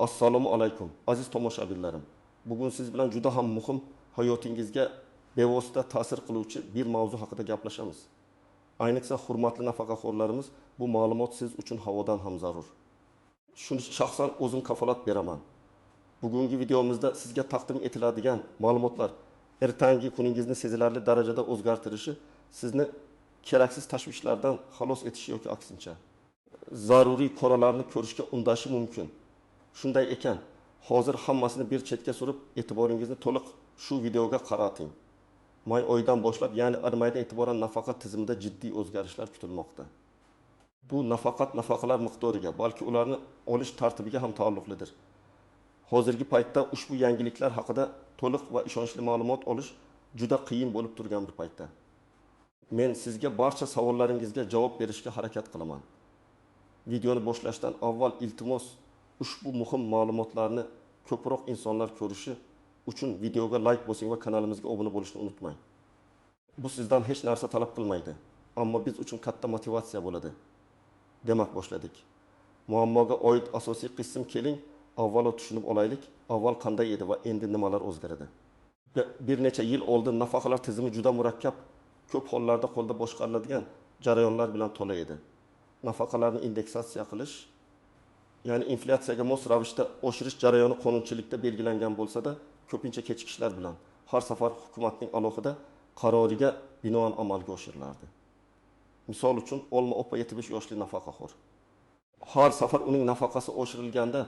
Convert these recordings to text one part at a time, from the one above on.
Assalomu alaykum aziz tomoshabinlarim. Bugun siz bilan juda ham muhim hayotingizga bevosita ta'sir qiluvchi bir mavzu haqida gaplashamiz. Ayniqsa hurmatli nafaqaxo'rlarimiz, bu ma'lumot siz uchun havodan ham zarur. Shuni shaxsan o'zim kafolat beraman. Bugungi videomizda sizga taqdim etiladigan ma'lumotlar ertangi kuningizni sezilarli darajada o'zgartirishi, sizni keraksiz tashvishlardan xalos etishi yoki aksincha zaruriy qoralarni ko'rishga undashi mumkin. Shunday ekan, hozir hammasini bir chetga surib, e'tiboringizni to'liq shu videoga qarating. May oyidan boshlab, ya'ni maydan e'tiboran nafaqa tizimida jiddiy o'zgarishlar kutilmoqda. Bu nafaqalar miqdoriga, balki ularni olish tartibiga ham taalluqlidir. Hozirgi paytda ushbu yangiliklar haqida to'liq va ishonchli ma'lumot olish juda qiyin bo'lib turgan bir paytda. Men sizga barcha savollaringizga javob berishga harakat qilaman. Videoni boshlashdan avval iltimos, ushbu muhim ma'lumotlarni ko'proq insonlar ko'rishi uchun videoga like bosing va kanalimizga obuna bo'lishni unutmang. Bu sizdan hech narsa talab qilmaydi, ammo biz uchun katta motivatsiya bo'ladi. Demak, boshladik. Muammoga oid asosiy qism keling, avvalo tushunib olaylik, avval qanday edi va endi nimalar o'zgaradi. Bir necha yil oldin nafaqalar tizimi juda murakkab, ko'p hollarda qo'lda boshqariladigan jarayonlar bilan to'la edi. Nafaqalarni indeksatsiya qilish, ya'ni inflyatsiyaga mos ravishda oshirish jarayoni qonunchilikda belgilangan bo'lsa-da, ko'pincha kechikishlar bilan har safar hukumatning alohida qaroriga binoan amalga oshirilardi. Misol uchun, Olma opa 75 yoshli nafaqaxo'r. Har safar uning nafaqasi oshirilganda,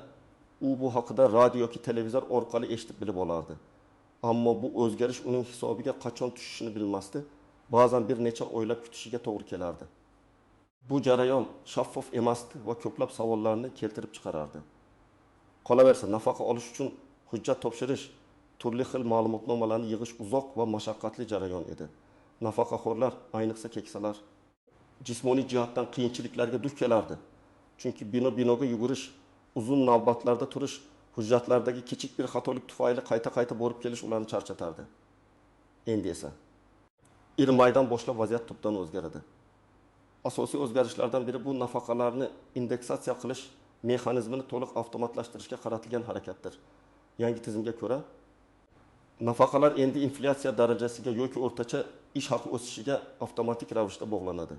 u bu haqida radio yoki televizor orqali eshitib bilib olardi. Ammo bu o'zgarish uning hisobiga qachon tushishini bilmasdi, ba'zan bir necha oylab kutishiga to'g'ri kelardi. Bu jarayon shaffof emasdi va ko'plab savollarni keltirib chiqarardi. Qolaversa, nafaqa olish uchun hujjat topshirish, turli xil ma'lumotnomalarni yig'ish uzoq va mashaqqatli jarayon edi. Nafaqaxo'rlar, ayniqsa keksalar, jismoniy jihatdan qiyinchiliklarga duch kelardi. Chunki binoga yugurish, uzun navbatlarda turish, hujjatlardagi kichik bir xatolik tufayli qayta borib kelish ularni charchatardi. Endi esa maydan boshlab vaziyat tubdan o'zgaradi. Asosiy o'zgarishlardan biri bu nafaqalarni indeksatsiya qilish mexanizmini to'liq avtomatlashtirishga qaratilgan harakatdir. Yangi tizimga ko'ra, nafaqalar endi inflyatsiya darajasiga yoki o'rtacha ish haqi o'sishiga avtomatik ravishda bog'lanadi.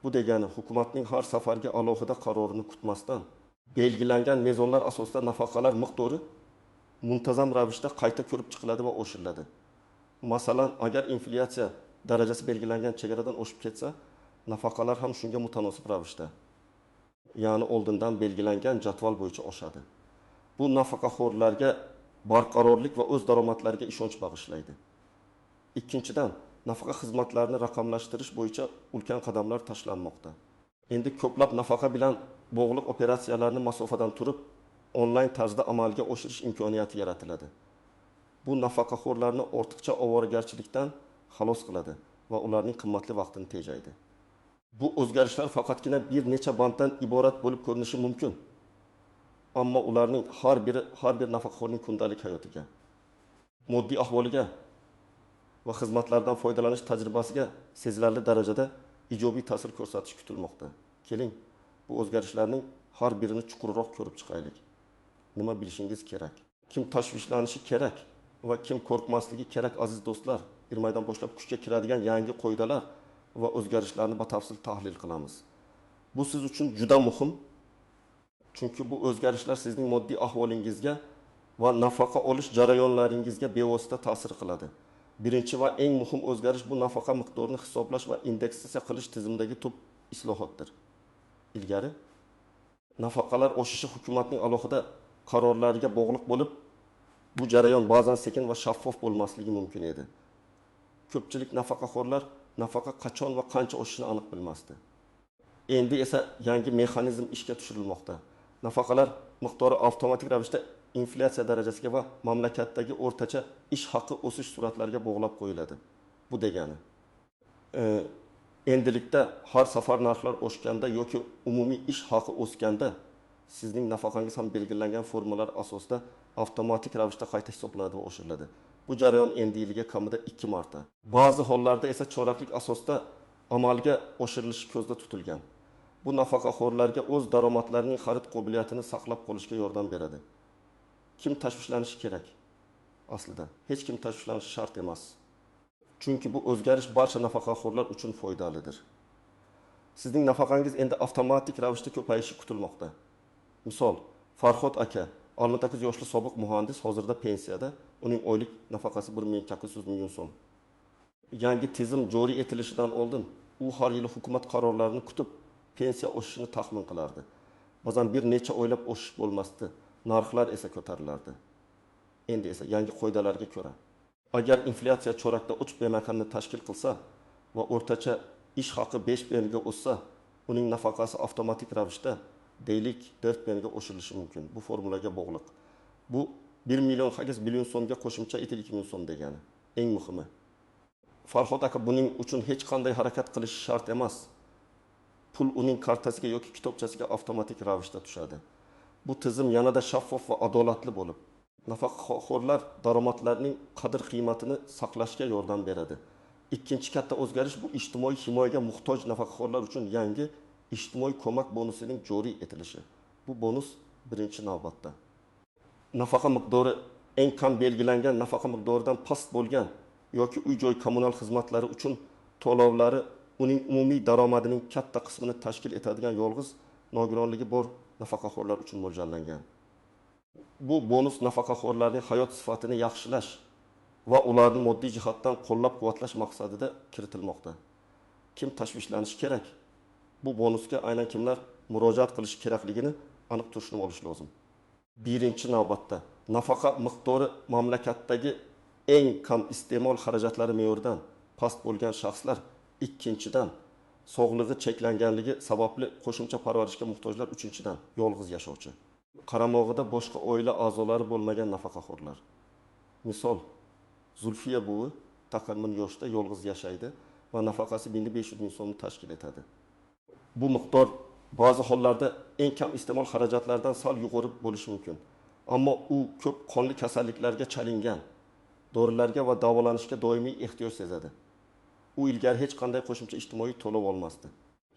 Bu degani, hukumatning har safarga alohida qarorini kutmasdan belgilangan mezonlar asosida nafaqalar miqdori muntazam ravishda qayta ko'rib chiqiladi va oshiriladi. Masalan, agar inflyatsiya darajasi belgilangan chegaradan oshib ketsa, nafaqalar ham shunga mutanosib ravishda, ya'ni oldindan belgilangan jadval bo'yicha oshadi. Bu nafaqaxo'rlarga barqarorlik va o'z daromadlariga ishonch bag'ishlaydi. Ikkinchidan, nafaqa xizmatlarini raqamlashtirish bo'yicha ulkan qadamlar tashlanmoqda. Endi ko'plab nafaqa bilan bog'liq operatsiyalarni masofadan turib, onlayn tarzda amalga oshirish imkoniyati yaratiladi. Bu nafaqaxo'rlarni ortiqcha ovoragarchilikdan xalos qiladi va ularning qimmatli vaqtini tejaydi. Bu o'zgarishlar faqatgina bir necha banddan iborat bo'lib ko'rinishi mumkin. Ammo ularning har bir nafaqaxo'rning kundalik hayotiga, moddiy ahvoliga va xizmatlardan foydalanish tajribasiga sezilarli darajada ijobiy ta'sir ko'rsatishi kutilmoqda. Keling, bu o'zgarishlarning har birini chuqurroq ko'rib chiqaylik. Nima bilishingiz kerak? Kim tashvishlanishi kerak va kim qo'rqmasligi kerak, aziz do'stlar? Maydan boshlab kuchga kiradigan yangi qoidalar va o'zgarishlarni batafsil tahlil qilamiz. Bu siz uchun juda muhim. Chunki bu o'zgarishlar sizning moddiy ahvolingizga va nafaqa olish jarayonlaringizga bevosita ta'sir qiladi. Birinchi va eng muhim o'zgarish bu nafaqa miqdorini hisoblash va indeksatsiya qilish tizimidagi tub islohotdir. Ilgari nafaqalar oshishi hukumatning alohida qarorlariga bog'liq bo'lib, bu jarayon ba'zan sekin va shaffof bo'lmasligi mumkin edi. Ko'pchilik nafaqaxo'rlar nafaqa qachon va qancha oshishini aniq bilmasdi. Endi esa yangi mexanizm ishga tushirilmoqda. Nafaqalar miqdori avtomatik ravishda inflyatsiya darajasiga va mamlakatdagi o'rtacha ish haqi o'sish sur'atlariga bog'lab qo'yiladi. Bu degani, endilikda har safar narxlar oshganda yoki umumiy ish haqi o'sganda, sizning nafaqangiz ham belgilangan formalar asosida avtomatik ravishda qayta hisoblanadi va oshiriladi. Bu jarayon endi yiliga kamida 2 marta. Ba'zi hollarda esa choraklik asosida amalga oshirilishi ko'zda tutilgan. Bu nafaqaxo'rlarga o'z daromadlarining xarid qobiliyatini saqlab qolishga yordam beradi. Kim tashvishlanishi kerak? Aslida hech kim tashvishlanishi shart emas. Chunki bu o'zgarish barcha nafaqaxo'rlar uchun foydalidir. Sizning nafaqangiz endi avtomatik ravishda ko'payishi kutilmoqda. Misol, Farhod aka, 69 yoshli sobiq muhandis, hozirda pensiyada, uning oylik nafaqasi 1.800 million so'm. Yangi tizim joriy etilishidan oldin u har yili hukumat qarorlarini kutib, pensiya oshishini taxmin qilardi. Ba'zan bir necha oylab oshish bo'lmasdi, narxlar esa ko'tarilardi. Endi esa yangi qoidalarga ko'ra, agar inflyatsiya chorakda 3 bemakanni tashkil qilsa va o'rtacha ish haqi 5 berga o'ssa, uning nafaqasi avtomatik ravishda deylik 4 berga oshirilishi mumkin. Bu formulaga bog'liq. Bu 1 million 8 million so'mga qo'shimcha 2 million so'm degani. Eng muhimi, Farhod aka buning uchun hech qanday harakat qilish shart emas. Pul uning kartasiga yoki kitobchasiga avtomatik ravishda tushadi. Bu tizim yanada shaffof va adolatli bo'lib, nafaqaxo'rlar daromadlarining qadr-qiymatini saqlashga yordam beradi. Ikkinchi katta o'zgarish bu ijtimoiy himoyaga muhtoj nafaqaxo'rlar uchun yangi ijtimoiy ko'mak bonusining joriy etilishi. Bu bonus birinchi navbatda nafaqa miqdori eng kam belgilangan nafaqa miqdoridan past bo'lgan yoki uy-joy kommunal xizmatlari uchun to'lovlari uning umumiy daromadining katta qismini tashkil etadigan yolg'iz nogironligi bor nafaqaxo'rlar uchun mo'ljallangan. Bu bonus nafaqaxo'rlarning hayot sifatini yaxshilash va ularni moddiy jihatdan qo'llab-quvvatlash maqsadida kiritilmoqda. Kim tashvishlanishi kerak? Bu bonusga aynan kimlar murojaat qilishi kerakligini aniq tushunib olish lozim. Birinchi navbatda nafaqa miqdori mamlakatdagi eng kam iste'mol xarajatlari me'yoridan past bo'lgan shaxslar, ikkinchidan sog'lig'i cheklanganligi sababli qo'shimcha parvarishga muhtojlar, uchinchidan yolg'iz yashovchi. Qaramog'ida boshqa oila a'zolari bo'lmagan nafaqaxo'rlar. Misol, Zulfiya buvi taqriban yoshda yolg'iz yashaydi va nafaqasi 1500 ming so'mni tashkil etadi. Bu miqdor ba'zi hollarda eng kam iste'mol xarajatlaridan sal yuqori bo'lishi mumkin. Ammo u ko'p qonli kasalliklarga chalingan, dorilarga va davolanishga doimiy ehtiyoj sezadi. U ilgari hech qanday qo'shimcha ijtimoiy to'lov olmasdi.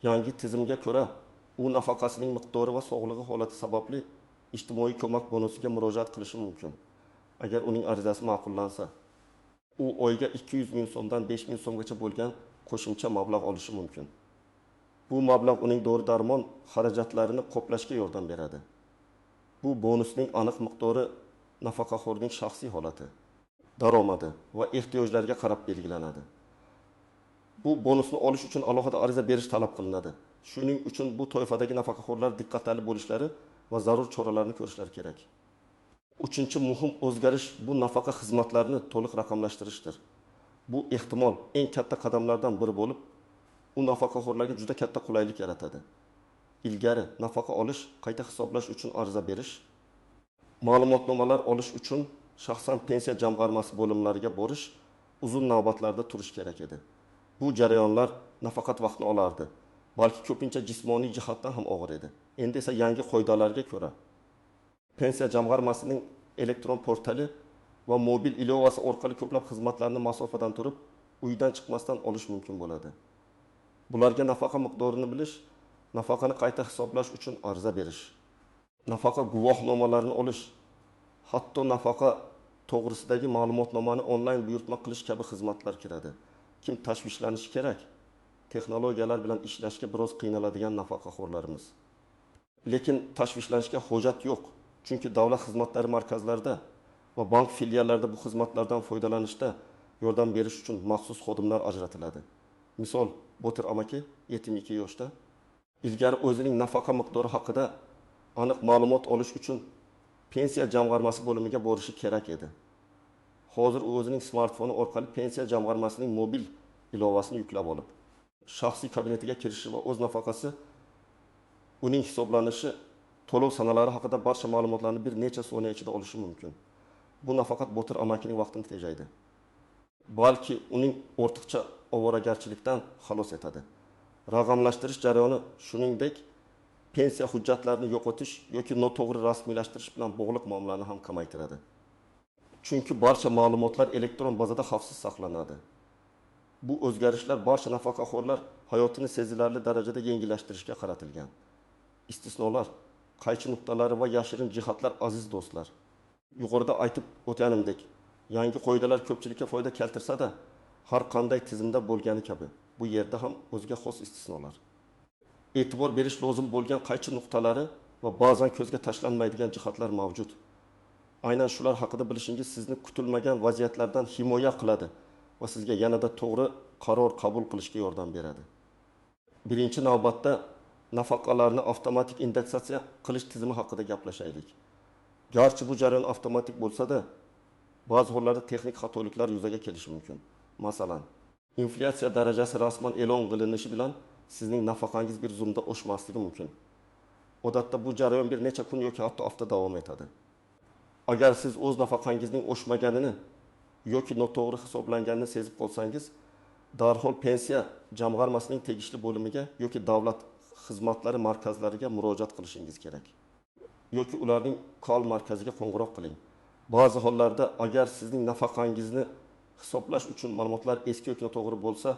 Yangi tizimga ko'ra, u nafaqasining miqdori va sog'lig'i holati sababli ijtimoiy ko'mak bonusiga murojaat qilishi mumkin. Agar uning arizasi ma'qullansa, u oyga 200 ming so'mdan 5 ming so'mgacha bo'lgan qo'shimcha mablag' olishi mumkin. Bu mablag' uning dori-darmon xarajatlarini qoplashga yordam beradi. Bu bonusning aniq miqdori nafaqaxo'rning shaxsiy holati, daromadi va ehtiyojlariga qarab belgilanadi. Bu bonusni olish uchun alohida ariza berish talab qilinadi. Shuning uchun bu toifadagi nafaqaxo'rlar diqqatli bo'lishlari va zarur choralarni ko'rishlari kerak. Uchinchi muhim o'zgarish bu nafaqa xizmatlarini to'liq raqamlashtirishdir. Bu ehtimol eng katta qadamlardan biri bo'lib, u nafaqaxo'rlarga juda katta qulaylik yaratadi. Ilgari nafaqa olish, qayta hisoblash uchun ariza berish, ma'lumotnomalar olish uchun shaxsan pensiya jamg'armasi bo'limlariga borish, uzun navbatlarda turish kerak edi. Bu jarayonlar nafaqat vaqtni olardi, balki ko'pincha jismoniy jihatdan ham og'ir edi. Endi esa yangi qoidalarga ko'ra pensiya jamg'armasining elektron portali va mobil ilovasi orqali ko'plab xizmatlarni masofadan turib, uydan chiqmasdan olish mumkin bo'ladi. Bularga nafaqa miqdorini bilish, nafaqani qayta hisoblash uchun ariza berish, nafaqa guvohnomalarini olish, hatto nafaqa to'g'risidagi ma'lumotnomani onlayn buyurtma qilish kabi xizmatlar kiradi. Kim tashvishlanishi kerak? Texnologiyalar bilan ishlashga biroz qiynaladigan nafaqaxo'rlarimiz. Lekin tashvishlanishga hojat yo'q. Chunki davlat xizmatlari markazlarida va bank filiallarida bu xizmatlardan foydalanishda yordam berish uchun maxsus xodimlar ajratiladi. Misol, Botir amaki 72 yoshda. Ilgari o'zining nafaqa miqdori haqida aniq ma'lumot olish uchun pensiya jamg'armasi bo'limiga borishi kerak edi. Hozir u o'zining smartfoni orqali pensiya jamg'armasining mobil ilovasini yuklab olib, shaxsiy kabinetiga kirishi va o'z nafaqasi, uning hisoblanishi, to'lov sanalari haqida barcha ma'lumotlarni bir necha soniya ichida olishi mumkin. Bu nafaqat Botir amakining vaqtini tejaydi, balki uning ortiqcha ovoragarchilikdan xalos etadi. Raqamlashtirish jarayoni, shuningdek, pensiya hujjatlarini yo'qotish yoki noto'g'ri rasmiylashtirish bilan bog'liq muammolarni ham kamaytiradi. Chunki barcha ma'lumotlar elektron bazada xavfsiz saqlanadi. Bu o'zgarishlar barcha nafaqaxo'rlar hayotini sezilarli darajada yengillashtirishga qaratilgan. Istisnolar, qaychi nuqtalari va yashirin jihatlar aziz do'stlar. Yuqorida aytib o'tganimdek, yangi qoidalar ko'pchilikka foyda keltirsa-da, har qanday tizimda bo'lgani kabi, bu yerda ham o'ziga xos istisnolar. E'tibor berish lozim bo'lgan qaychi nuqtalari va ba'zan ko'zga tashlanmaydigan jihatlar mavjud. Aynan shular haqida bilishingiz sizni kutilmagan vaziyatlardan himoya qiladi va sizga yanada to'g'ri qaror qabul qilishga yordam beradi. Birinchi navbatda nafaqalarni avtomatik indeksatsiya qilish tizimi haqida gaplashaylik. Garchi bu jarayon avtomatik bo'lsa-da, ba'zi hollarda texnik xatoliklar yuzaga kelishi mumkin. Masalan, inflyatsiya darajasi rasman e'lon qilinishi bilan sizning nafaqangiz bir zumda oshmasligi mumkin. Odatda bu jarayon bir necha kun yoki hatto hafta davom etadi. Agar siz o'z nafaqangizning oshmaganini yoki noto'g'ri hisoblanganini sezib qolsangiz, darhol pensiya jamg'armasining tegishli bo'limiga yoki davlat xizmatlari markazlariga murojaat qilishingiz kerak. Yoki ularning kol markaziga qo'ng'iroq qiling. Ba'zi hollarda agar sizning nafaqangizni hisoblash uchun ma'lumotlar eski yoki noto'g'ri bo'lsa,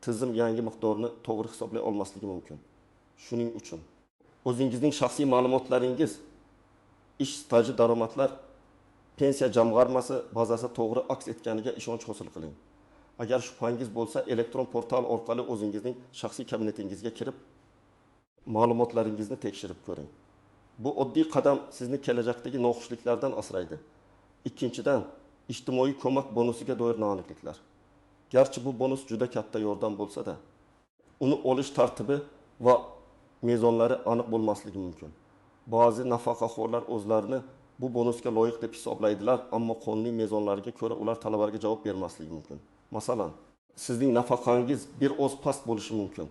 tizim yangi miqdorni to'g'ri hisoblay olmasligi mumkin. Shuning uchun o'zingizning shaxsiy ma'lumotlaringiz, ish staji, daromadlar pensiya jamg'armasi bazasida to'g'ri aks etganiga ishonch hosil qiling. Agar shubhangiz bo'lsa, elektron portal orqali o'zingizning shaxsiy kabinetingizga kirib, ma'lumotlaringizni tekshirib ko'ring. Bu oddiy qadam sizni kelajakdagi noxushliklardan asraydi. Ikkinchidan, ijtimoiy ko'mak bonusiga doir noaniqliklar. Garchi bu bonus juda katta yordam bo'lsa-da, uni olish tartibi va mezonlari aniq bo'lmasligi mumkin. Ba'zi nafaqaxo'rlar o'zlarini bu bonusga loyiq deb hisoblaydilar, ammo qonuniy mezonlariga ko'ra ular talabalarga javob bermasligi mumkin. Masalan, sizning nafaqangiz bir oz past bo'lishi mumkin.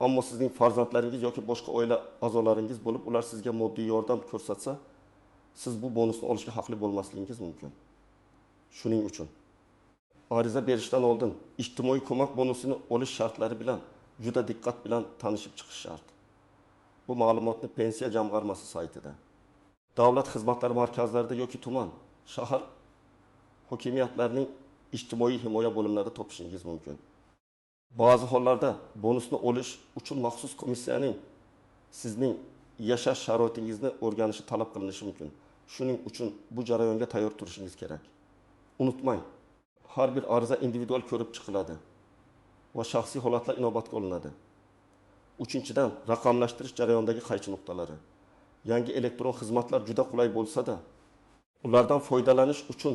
Ammo sizning farzandlaringiz yoki boshqa oila a'zolaringiz bo'lib, ular sizga moddiy yordam ko'rsatsa, siz bu bonusni olishga haqli bo'lmasligingiz mumkin. Shuning uchun ariza berishdan oldin ijtimoiy ko'mak bonusini olish shartlari bilan juda diqqat bilan tanishib chiqish shart. Bu ma'lumotni pensiya jamg'armasi saytida, davlat xizmatlari markazlarida yoki tuman, shahar hokimiyatlarining ijtimoiy himoya bo'limlarida topishingiz mumkin. Ba'zi hollarda bonusni olish uchun maxsus komissiyaning sizning yashash sharoitingizni o'rganishi talab qilinishi mumkin. Shuning uchun bu jarayonga tayyor turishingiz kerak. Unutmang, har bir ariza individual ko'rib chiqiladi va shaxsiy holatlar inobatga olinadi. Uchinchidan, raqamlashtirish jarayonidagi qaychi nuqtalari. Yangi elektron xizmatlar juda qulay bo'lsa-da, ulardan foydalanish uchun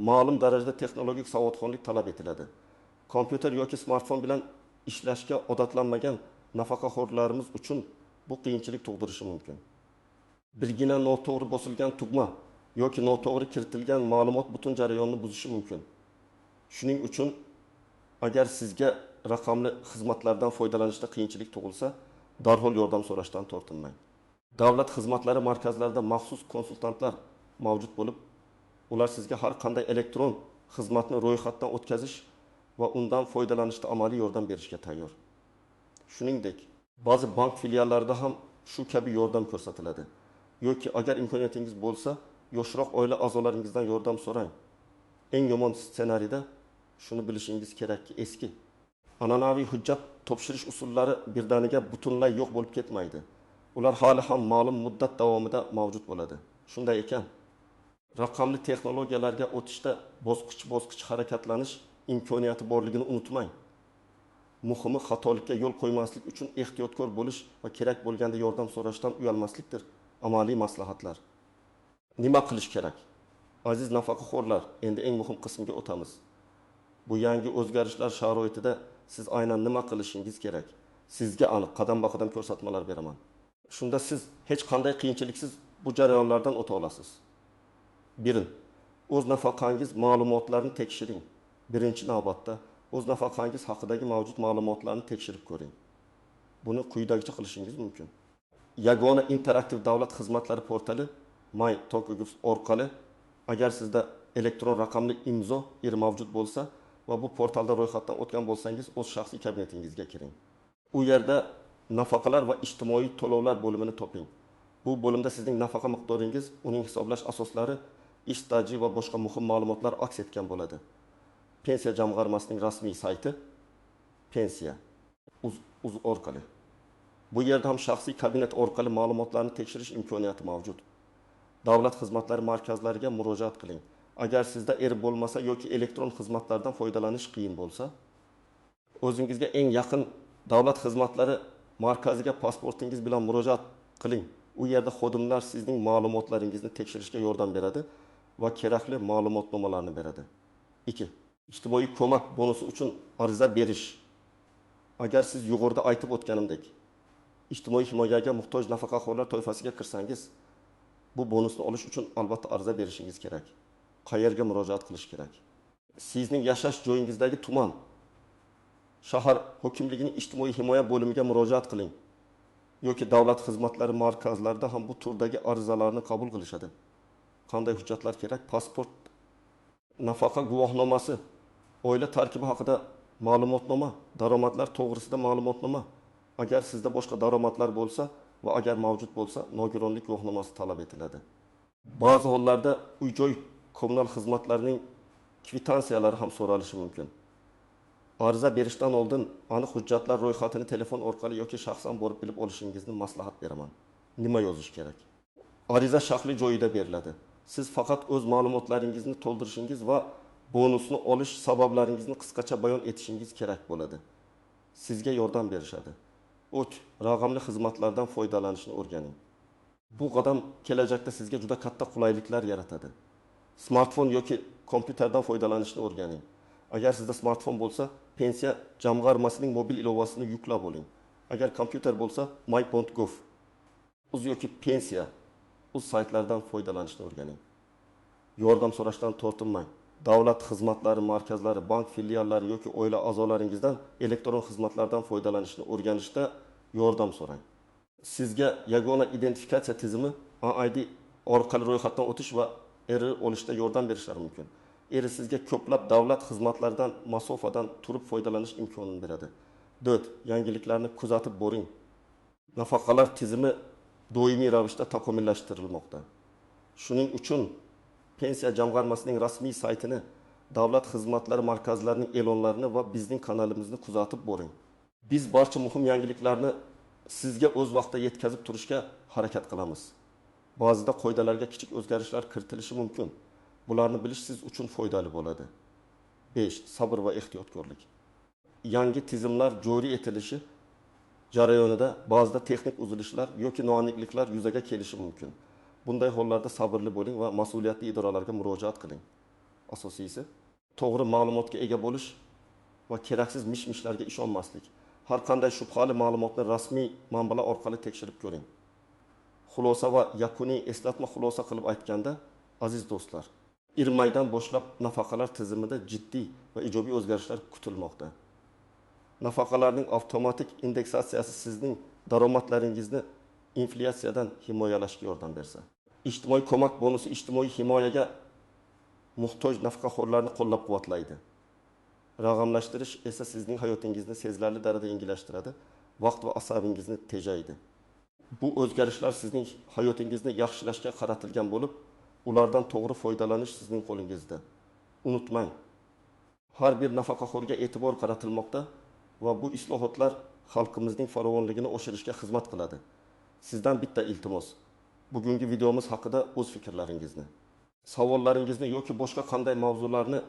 ma'lum darajada texnologik savodxonlik talab etiladi. Kompyuter yoki smartfon bilan ishlashga odatlanmagan nafaqaxo'rlarimiz uchun bu qiyinchilik tug'dirishi mumkin. Birgina noto'g'ri bosilgan tugma yoki noto'g'ri kiritilgan ma'lumot butun jarayonni buzishi mumkin. Shuning uchun agar sizga raqamli xizmatlardan foydalanishda qiyinchilik tug'ilsa, darhol yordam so'rashdan tortinmang. Davlat xizmatlari markazlarida maxsus konsultantlar mavjud bo'lib, ular sizga har qanday elektron xizmatni ro'yxatdan o'tkazish va undan foydalanishda amaliy yordam berishga tayyor. Shuningdek, ba'zi bank filiallarida ham shu kabi yordam ko'rsatiladi. Yoki agar imkoniyatingiz bo'lsa, yoshroq oila a'zolaringizdan yordam so'rang. Eng yomon ssenariyda shuni bilishingiz kerakki, eski an'anaviy hujjat topshirish usullari birdaniga butunlay yo'q bo'lib ketmaydi. Ular hali ham ma'lum muddat davomida mavjud bo'ladi. Shunday ekan, raqamli texnologiyalarga o'tishda bosqich-bosqich harakatlanish imkoniyati borligini unutmang. Muhimi xatolikka yo'l qo'ymaslik uchun ehtiyotkor bo'lish va kerak bo'lganda yordam so'rashdan uyalmaslikdir. Amaliy maslahatlar. Nima qilish kerak? Aziz nafaqaxo'rlar, endi eng muhim qismga o'tamiz. Bu yangi o'zgarishlar sharoitida siz aynan nima qilishingiz kerak? Sizga aniq qadam-baqadam ko'rsatmalar beraman. Shunda siz hech qanday qiyinchiliksiz bu jarayonlardan o'ta olasiz. Birin, o'z nafaqangiz ma'lumotlarini tekshiring. Birinchi navbatda o'z nafaqangiz haqidagi mavjud ma'lumotlarni tekshirib ko'ring. Buni quyidagicha qilishingiz mumkin. Yagona interaktiv davlat xizmatlari portali my.gov orqali agar sizda elektron raqamli imzo mavjud bo'lsa va bu portalda ro'yxatdan o'tgan bo'lsangiz, o'z shaxsiy kabinetingizga kiring. U yerda nafaqalar va ijtimoiy to'lovlar bo'limini toping. Bu bo'limda sizning nafaqa miqdoringiz, uning hisoblash asoslari, ish staji va boshqa muhim ma'lumotlar aks etgan bo'ladi. Pensiya jamg'armasining rasmiy sayti pensiya. uz orqali. Bu yerda ham shaxsiy kabinet orqali ma'lumotlarni tekshirish imkoniyati mavjud. Davlat xizmatlari markazlariga murojaat qiling. Agar sizda bo'lmasa yoki elektron xizmatlardan foydalanish qiyin bo'lsa, o'zingizga eng yaqin davlat xizmatlari markaziga pasportingiz bilan murojaat qiling. U yerda xodimlar sizning ma'lumotlaringizni tekshirishga yordam beradi va kerakli ma'lumotnomalarni beradi. 2. Ijtimoiy ko'mak bonusi uchun ariza berish. Agar siz yuqorida aytib o'tganimdek, ijtimoiy himoyaga muhtoj nafaqaxo'rlar toifasiga kirsangiz, bu bonusni olish uchun albatta ariza berishingiz kerak. Qayerga murojaat qilish kerak? Sizning yashash joyingizdagi tuman, shahar hokimligining ijtimoiy himoya bo'limiga murojaat qiling. Yoki davlat xizmatlari markazlarida ham bu turdagi arizalarni qabul qilishadi. Qanday hujjatlar kerak? Pasport, nafaqa guvohnomasi, oila tarkibi haqida ma'lumotnoma, daromadlar to'g'risida ma'lumotnoma. Agar sizda boshqa daromadlar bo'lsa va agar mavjud bo'lsa, nogironlik guvohnomasi talab etiladi. Ba'zi hollarda uy-joy kommunal xizmatlarining kvitansiyalari ham so'ralishi mumkin. Ariza berishdan oldin aniq hujjatlar ro'yxatini telefon orqali yoki shaxsan borib bilib olishingizni maslahat beraman. Nima yozish kerak? Ariza shaxli joyida beriladi. Siz faqat o'z ma'lumotlaringizni to'ldirishingiz va bonusni olish sabablaringizni qisqacha bayon etishingiz kerak bo'ladi. Sizga yordam berishadi. Raqamli xizmatlardan foydalanishni o'rganing. Bu qadam kelajakda sizga juda katta qulayliklar yaratadi. Smartfon yoki kompyuterdan foydalanishni o'rganing. Agar sizda smartfon bo'lsa, pensiya jamg'armasining mobil ilovasini yuklab oling. Agar kompyuter bo'lsa, my.gov yoki pensiya saytlardan foydalanishni o'rganing. Yordam so'rashdan tortinmang. Davlat xizmatlari markazlari, bank filiallari yoki oila a'zolaringizdan elektron xizmatlardan foydalanishni o'rganishda yordam so'rang. Sizga yagona identifikatsiya tizimi AID orqali ro'yxatdan o'tish va olishda yordam berishlari mumkin. Sizga ko'plab davlat xizmatlaridan masofadan turib foydalanish imkonini beradi. 4. Yangiliklarni kuzatib boring. Nafaqalar tizimi doimiy ravishda takomillashtirilmoqda. Shuning uchun pensiya jamg'armasining rasmiy saytini, davlat xizmatlari markazlarining e'lonlarini va bizning kanalimizni kuzatib boring. Biz barcha muhim yangiliklarni sizga o'z vaqtida yetkazib turishga harakat qilamiz. Ba'zida qoidalarga kichik o'zgarishlar kiritilishi mumkin. Bularni bilish siz uchun foydali bo'ladi. 5. Sabr va ehtiyotkorlik. Yangi tizimlar joriy etilishi jarayonida ba'zida texnik uzilishlar yoki noaniqliklar yuzaga kelishi mumkin. Bunday hollarda sabrli bo'ling va mas'uliyatli idoralarga murojaat qiling. Asosiysi, to'g'ri ma'lumotga ega bo'lish va keraksiz mish-mishlarga ishonmaslik. Har qanday shubhali ma'lumotni rasmiy manbalar orqali tekshirib ko'ring. Xulosa va yakuniy eslatma xulosa qilib aytganda, aziz do'stlar, maydan boshlab nafaqalar tizimida jiddiy va ijobiy o'zgarishlar kutilmoqda. Nafaqalarning avtomatik indeksatsiyasi sizning daromadlaringizni inflyatsiyadan himoyalashga yordam bersa. Ijtimoiy ko'mak bonusi ijtimoiy himoyaga muhtoj nafaqaxo'rlarni qo'llab-quvvatlaydi. Raqamlashtirish esa sizning hayotingizni sezilarli darajada yengillashtiradi, vaqt va asabingizni tejaydi. Bu o'zgarishlar sizning hayotingizni yaxshilashga qaratilgan bo'lib, ulardan to'g'ri foydalanish sizning qo'lingizda. Unutmang, har bir nafaqaxo'rga e'tibor qaratilmoqda va bu islohotlar xalqimizning farovonligini oshirishga xizmat qiladi. Sizdan bitta iltimos. Bugungi videomiz haqida o'z fikrlaringizni, savollaringizni yoki boshqa qanday mavzularni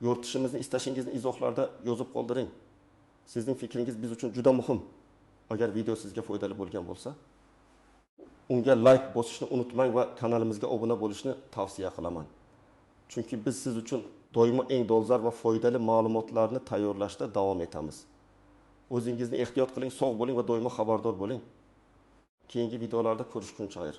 yoritishimizni istashingizni izohlarda yozib qoldiring. Sizning fikringiz biz uchun juda muhim. Agar video sizga foydali bo'lgan bo'lsa, unga like bosishni unutmang va kanalimizga obuna bo'lishni tavsiya qilaman. Chunki biz siz uchun doimo eng dolzarb va foydali ma'lumotlarni tayyorlashda davom etamiz. O'zingizni ehtiyot qiling, sog' bo'ling va doimo xabardor bo'ling. Keyingi videolarda ko'rishguncha xayr.